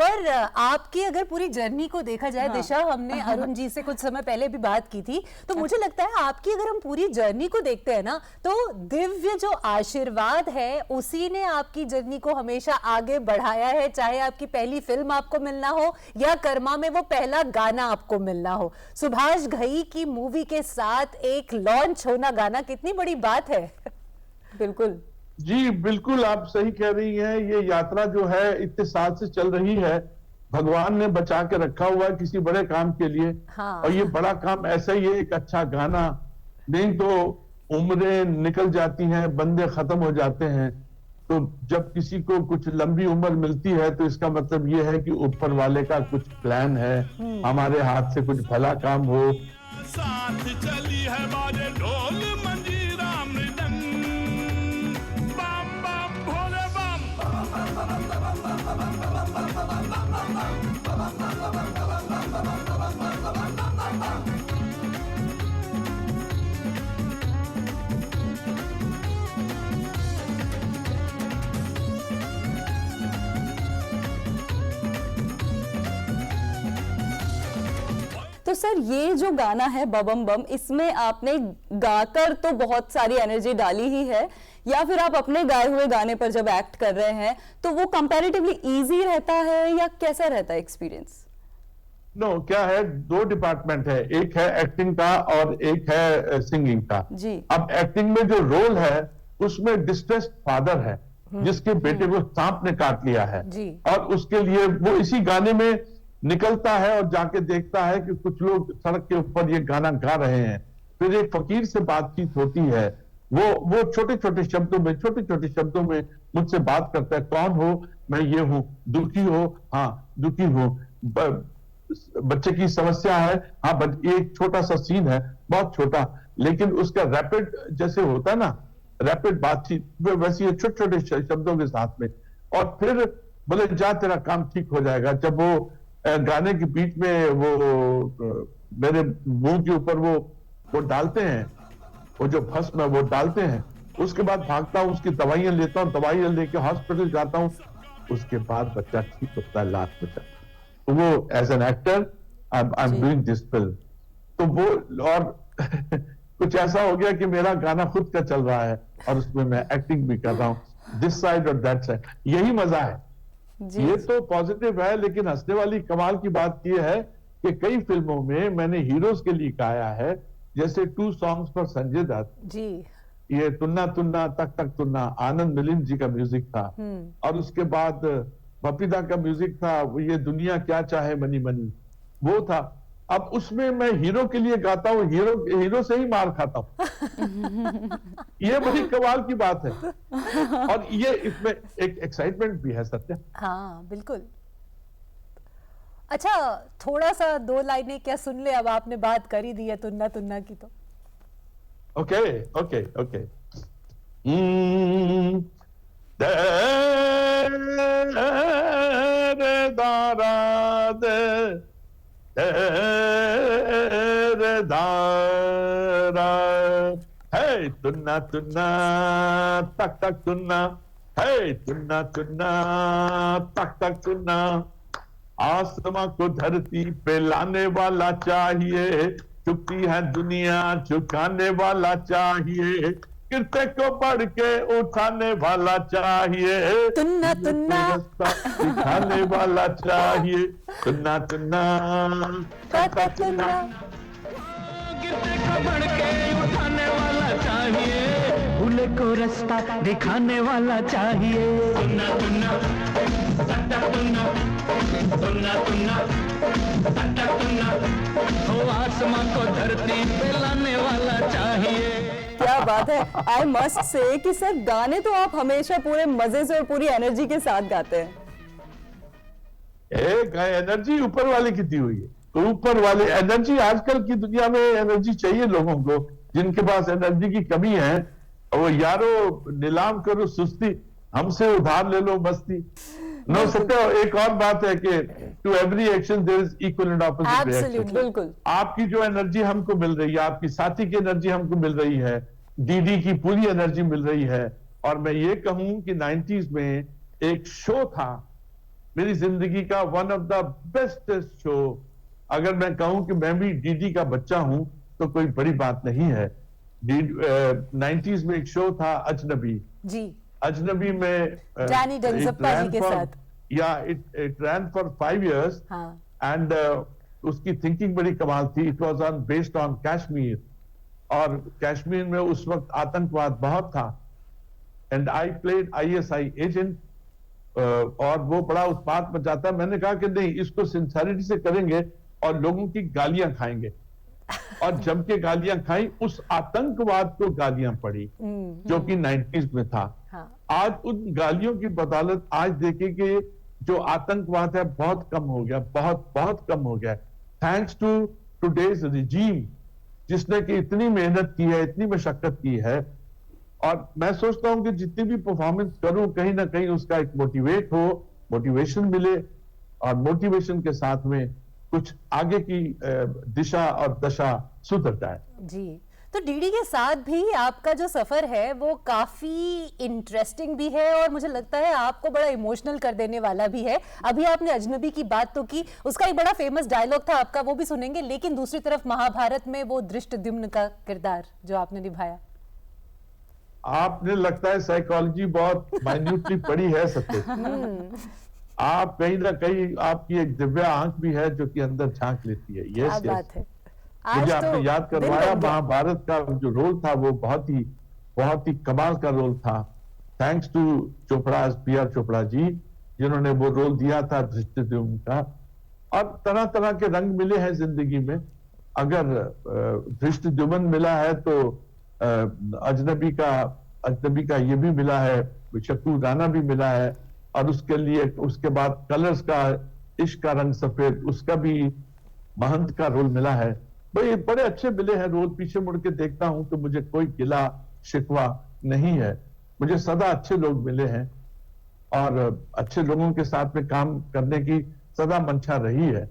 पर आपकी अगर पूरी जर्नी को देखा जाए, हाँ। दिशा, हमने अरुण जी से कुछ समय पहले भी बात की थी, तो मुझे लगता है आपकी अगर हम पूरी जर्नी को देखते हैं ना, तो दिव्य जो आशीर्वाद है उसी ने आपकी जर्नी को हमेशा आगे बढ़ाया है, चाहे आपकी पहली फिल्म आपको मिलना हो या कर्मा में वो पहला गाना आपको मिलना हो। सुभाष घई की मूवी के साथ एक लॉन्च होना गाना कितनी बड़ी बात है। बिल्कुल जी बिल्कुल, आप सही कह रही हैं। ये यात्रा जो है इतने साल से चल रही है, भगवान ने बचा के रखा हुआ है किसी बड़े काम के लिए। हाँ। और ये बड़ा काम ऐसा ही है, एक अच्छा गाना, नहीं तो उम्रें निकल जाती हैं, बंदे खत्म हो जाते हैं। तो जब किसी को कुछ लंबी उम्र मिलती है तो इसका मतलब ये है कि ऊपर वाले का कुछ प्लान है, हमारे हाथ से कुछ भला काम हो। साथ चली है बाजे ढोल मंजीरा मृदंग, बम बम भोले बम। तो सर, ये जो गाना है बबम बम, इसमें आपने गाकर तो बहुत सारी एनर्जी डाली ही है, या फिर आप अपने गाए हुए गाने पर जब एक्ट कर रहे हैं तो वो कंपैरेटिवली इजी रहता है या कैसा रहता है एक्सपीरियंस? नो, क्या है, दो डिपार्टमेंट है, एक है एक्टिंग का और एक है सिंगिंग का। जी। अब एक्टिंग में जो रोल है उसमें डिस्ट्रेस्ड फादर है जिसके बेटे को सांप ने काट लिया है, जी। और उसके लिए वो इसी गाने में निकलता है और जाके देखता है कि कुछ लोग सड़क के ऊपर ये गाना गा रहे हैं। फिर एक फकीर से बातचीत होती है, वो छोटे छोटे शब्दों में मुझसे बात करता है, कौन हो, मैं ये हूं, दुखी हो, हाँ दुखी हो, बच्चे की समस्या है, हाँ एक छोटा सा सीन है, बहुत छोटा, लेकिन उसका रैपिड जैसे होता है ना, रैपिड बातचीत, वैसे ये छोटे छोटे शब्दों के साथ में। और फिर बोले जा तेरा काम ठीक हो जाएगा। जब वो गाने के बीच में वो मेरे मुंह के ऊपर वो डालते हैं, वो जो भस्म है वो डालते हैं, उसके बाद भागता हूँ, उसकी दवाइयां लेता हूँ, दवाइयां लेके हॉस्पिटल जाता हूँ, उसके बाद बच्चा ठीक होता है, लास्ट बच्चा। तो वो as an actor I am doing this film. तो वो और कुछ ऐसा हो गया कि मेरा गाना खुद का चल रहा है और उसमें मैं एक्टिंग भी कर रहा हूँ, दिस साइड और दैट साइड। यही मजा है। ये तो पॉजिटिव है, लेकिन हंसने वाली कमाल की बात यह है कि कई फिल्मों में मैंने हीरोज के लिए गाया है, जैसे 2 सॉन्ग्स पर संजय दत्त जी। ये तुन्ना तुन्ना तक तक तुन्ना, आनंद मिलिंद जी का म्यूजिक था, और उसके बाद बपीदा का म्यूजिक था, वो ये दुनिया क्या चाहे मनी मनी, वो था। अब उसमें मैं हीरो के लिए गाता हूँ, हीरो से ही मार खाता हूँ। ये बड़ी कमाल की बात है, और ये इसमें एक एक्साइटमेंट भी है सत्या। हाँ बिल्कुल। अच्छा, थोड़ा सा 2 लाइनें क्या सुन ले, अब आपने बात कर ही दी है तुन्ना तुन्ना की तो। Okay okay okay. है तुन्ना तुन्ना तक तक तुन्ना, है तुन्ना तुन्ना तक तक तुन्ना, आसमां को धरती पे लाने वाला चाहिए, झुकती है दुनिया झुकाने वाला चाहिए, गिरते को बढ़ के उठाने वाला चाहिए, तुन्ना तुन्ना दिखाने वाला चाहिए, तुन्ना तुन्ना तक तक तुन्ना। गिरते को बढ़ के उठाने वाला चाहिए, भूले को रास्ता दिखाने वाला चाहिए। तुन्ना तुन्ना तक तुन्ना, तुन्ना तुन्ना तक तुन्ना, हो आसमां को धरती पे लाने वाला चाहिए। क्या बात है। आई मस्ट से कि सर, गाने तो आप हमेशा पूरे मजे से और पूरी एनर्जी के साथ गाते हैं। एक एनर्जी ऊपर वाले की दी हुई है, तो ऊपर वाले एनर्जी, आजकल की दुनिया में एनर्जी चाहिए लोगों को, जिनके पास एनर्जी की कमी है, और वो यारो नीलाम करो सुस्ती, हमसे उधार ले लो मस्ती। नो सत्य, एक और बात है कि to every action there is equal and opposite reaction. बिल्कुल। आपकी जो एनर्जी हमको मिल रही है, आपकी साथी की एनर्जी हमको मिल रही है, डीडी की पूरी एनर्जी मिल रही है। और मैं ये कहूं कि 90s में एक शो था मेरी जिंदगी का one of the bestest show. अगर मैं कहूं कि मैं भी डीडी का बच्चा हूं तो कोई बड़ी बात नहीं है। 90s में एक शो था अजनबी जी, अजनबी में डैनी डंजप्पा जी के साथ। या it rain for 5 years and उसकी थिंकिंग बड़ी कमाल थी। It was on based on Kashmir, और कश्मीर में उस वक्त आतंकवाद बहुत था, and I played ISI agent, और वो बड़ा उत्पात मचाता। मैंने कहा कि नहीं, इसको सिंसियरिटी से करेंगे और लोगों की गालियां खाएंगे, और जम के गालियां खाई, उस आतंकवाद को गालियां पड़ी जो कि 90s में था। आज उन गालियों की बदौलत आज देखें कि जो आतंकवाद है बहुत कम हो गया, बहुत बहुत कम हो गया, थैंक्स टू टुडेज रिजीम, जिसने कि इतनी मेहनत की है, इतनी मशक्कत की है। और मैं सोचता हूं कि जितनी भी परफॉर्मेंस करूं, कहीं ना कहीं उसका एक मोटिवेशन मिले, और मोटिवेशन के साथ में कुछ आगे की दिशा और दशा सुधर जाए। जी, तो डीडी के साथ भी आपका जो सफर है वो काफी इंटरेस्टिंग भी है, और मुझे लगता है आपको बड़ा इमोशनल कर देने वाला भी है। अभी आपने अजनबी की बात तो की, उसका एक बड़ा फेमस डायलॉग था आपका, वो भी सुनेंगे, लेकिन दूसरी तरफ महाभारत में वो धृष्टद्युम्न का किरदार जो आपने निभाया। आपने लगता है साइकोलॉजी बहुत माइन्यूटली पढ़ी है सत्य। आप कहीं ना कहीं, आपकी एक दिव्य आंख भी है जो कि अंदर झांक लेती है। यस, बात है। मुझे आपने याद करवाया, महाभारत का जो रोल था वो बहुत ही कमाल का रोल था। Thanks to Chopra, PR Chopra ji, जिन्होंने वो रोल दिया था धृष्टद्युम्न का। और तरह तरह के रंग मिले हैं जिंदगी में। अगर धृष्टद्युम्न मिला है तो अजनबी का ये भी मिला है, शक्कू गाना भी मिला है, और उसके बाद कलर्स का इश्क का रंग सफेद, उसका भी महंत का रोल मिला है। भाई बड़े अच्छे मिले हैं रोल। पीछे मुड़ के देखता हूं तो मुझे कोई गिला शिकवा नहीं है, मुझे सदा अच्छे लोग मिले हैं, और अच्छे लोगों के साथ में काम करने की सदा मंशा रही है।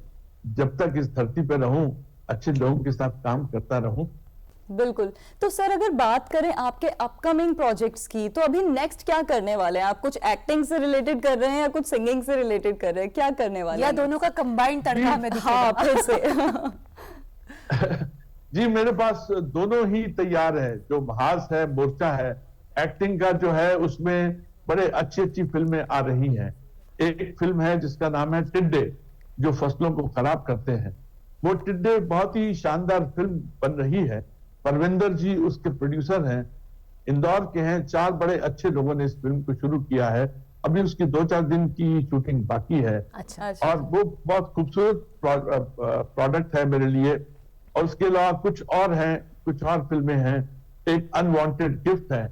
जब तक इस धरती पे रहूं, अच्छे लोगों के साथ काम करता रहूं। बिल्कुल। तो सर, अगर बात करें आपके अपकमिंग प्रोजेक्ट्स की, तो अभी नेक्स्ट क्या करने वाले हैं आप? कुछ एक्टिंग से रिलेटेड कर रहे हैं या कुछ सिंगिंग से रिलेटेड कर रहे हैं? क्या करने वाले हैं? या दोनों का कंबाइंड तड़का हमें दिखेगा? हाँ, फिर से। जी, मेरे पास दोनों ही तैयार है। जो महाज है, मोर्चा है, एक्टिंग का जो है उसमें बड़े अच्छी फिल्में आ रही हैं। एक फिल्म है जिसका नाम है टिड्डे, जो फसलों को खराब करते हैं। वो टिड्डे बहुत ही शानदार फिल्म बन रही है। परविंदर जी उसके प्रोड्यूसर हैं, इंदौर के हैं। 4 बड़े अच्छे लोगों ने इस फिल्म को शुरू किया है। अभी उसकी 2-4 दिन की शूटिंग बाकी है। अच्छा। और वो बहुत खूबसूरत प्रोडक्ट है मेरे लिए। और उसके अलावा कुछ और फिल्में हैं। एक अनवांटेड गिफ्ट है।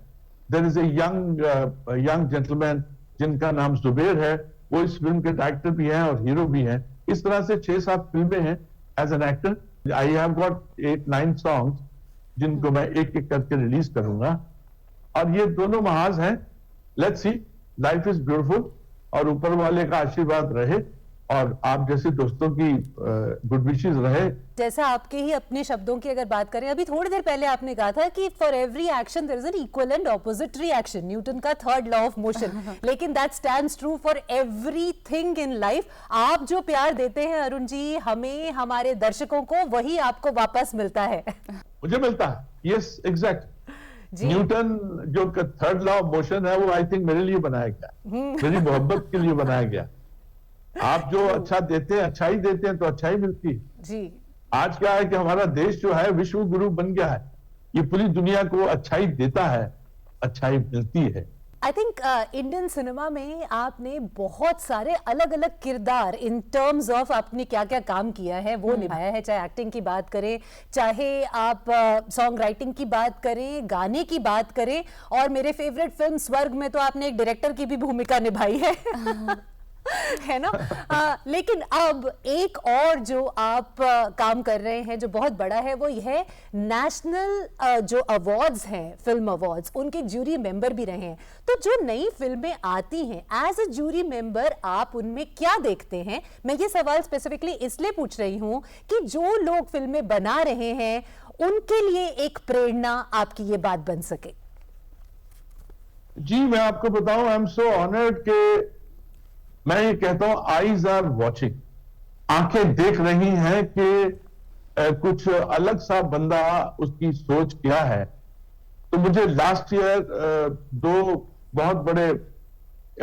There is a young gentleman जिनका नाम जुबेर है, वो इस फिल्म के डायरेक्टर भी हैं और हीरो भी हैं। इस तरह से 6-7 फिल्में हैं as an actor. I have got 8-9 songs जिनको मैं एक एक करके रिलीज करूंगा, और ये दोनों महाज हैं। Let's see, life is beautiful, और ऊपर वाले का आशीर्वाद रहे, और आप जैसे दोस्तों की गुड विशेस रहे। जैसा आपके ही अपने शब्दों की अगर बात करें, अभी थोड़ी देर पहले आपने कहा था कि for every action there is an equal and opposite reaction, Newton का 3rd लॉ ऑफ मोशन। लेकिन that stands true for everything in life. आप जो प्यार देते हैं अरुण जी हमें, हमारे दर्शकों को, वही आपको वापस मिलता है। मुझे मिलता है, यस, एग्जैक्ट। न्यूटन जो 3rd लॉ ऑफ मोशन है वो आई थिंक मेरे लिए बनाया गया, मेरी मोहब्बत के लिए बनाया गया। आप जो अच्छा देते हैं, अच्छाई देते हैं, तो अच्छाई मिलती है जी। आज क्या है कि हमारा देश जो है विश्व गुरु बन गया है। ये पूरी दुनिया को अच्छाई देता है, अच्छाई मिलती है। आई थिंक इंडियन सिनेमा में आपने बहुत सारे अलग अलग किरदार इन टर्म्स ऑफ आपने क्या क्या काम किया है वो निभाया है। चाहे एक्टिंग की बात करें, चाहे आप सॉन्ग राइटिंग की बात करें, गाने की बात करें, और मेरे फेवरेट फिल्म स्वर्ग में तो आपने एक डायरेक्टर की भी भूमिका निभाई है। है ना? लेकिन अब एक और जो आप काम कर रहे हैं जो बहुत बड़ा है, वो यह है नेशनल जो अवार्ड्स हैं, फिल्म अवार्ड्स, उनके ज्यूरी मेंबर भी रहे हैं। तो जो नई फिल्में आती हैं, एज अ ज्यूरी मेंबर आप उनमें क्या देखते हैं? मैं ये सवाल स्पेसिफिकली इसलिए पूछ रही हूं कि जो लोग फिल्में बना रहे हैं उनके लिए एक प्रेरणा आपकी ये बात बन सके। जी, मैं आपको बताऊं, आई एम सो ऑनर्ड के मैं ये कहता हूं आईज आर वॉचिंग, आंखें देख रही हैं कि कुछ अलग सा बंदा, उसकी सोच क्या है। तो मुझे लास्ट ईयर दो बहुत बड़े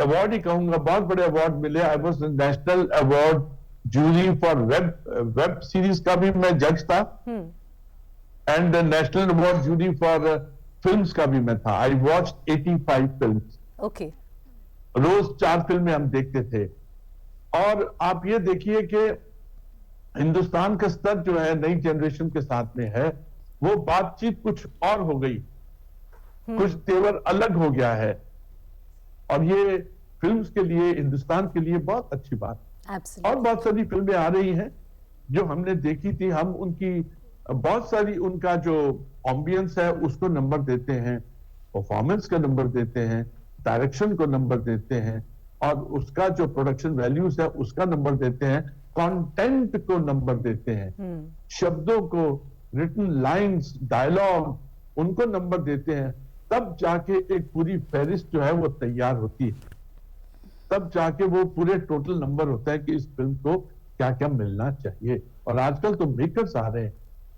अवार्ड ही कहूंगा, बहुत बड़े अवार्ड मिले। I was national award jury for web series का भी मैं जज था, and national award jury for films का भी मैं था। I watch 85 films. ओके। रोज 4 फिल्में हम देखते थे। और आप ये देखिए कि हिंदुस्तान का स्तर जो है नई जनरेशन के साथ में है, वो बातचीत कुछ और हो गई, कुछ तेवर अलग हो गया है। और ये फिल्म्स के लिए, हिंदुस्तान के लिए बहुत अच्छी बात। Absolutely. और बहुत सारी फिल्में आ रही हैं जो हमने देखी थी, हम उनकी बहुत सारी, उनका जो एम्बियंस है उसको नंबर देते हैं, परफॉर्मेंस का नंबर देते हैं, डायरेक्शन को नंबर देते हैं, और उसका जो प्रोडक्शन वैल्यूज है उसका नंबर देते हैं, कंटेंट को नंबर देते हैं, शब्दों को, रिटन लाइंस, डायलॉग, उनको नंबर देते हैं। तब जाके एक पूरी फहरिस्त जो है वो तैयार होती है, तब जाके वो पूरे टोटल नंबर होता है कि इस फिल्म को क्या क्या मिलना चाहिए। और आजकल तो मेकर्स आ रहे हैं,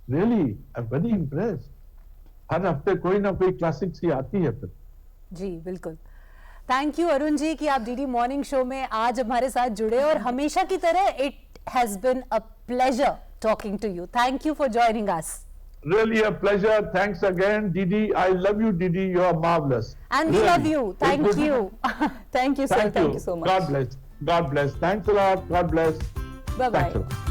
really I am very impressed. हर हफ्ते कोई ना कोई क्लासिक सी आती है फिर। जी बिल्कुल। थैंक यू अरुण जी कि आप डीडी मॉर्निंग शो में आज हमारे साथ जुड़े, और हमेशा की तरह it has been a pleasure talking to you. Thank you for joining us. Really a pleasure. Thanks again, Didi. I love you, Didi. You are marvelous. And we Really. love you. Thank Good. you. Thank you, sir. Thank you so much. God bless. God bless. Thanks a lot. God bless. Bye bye. Thanks a lot.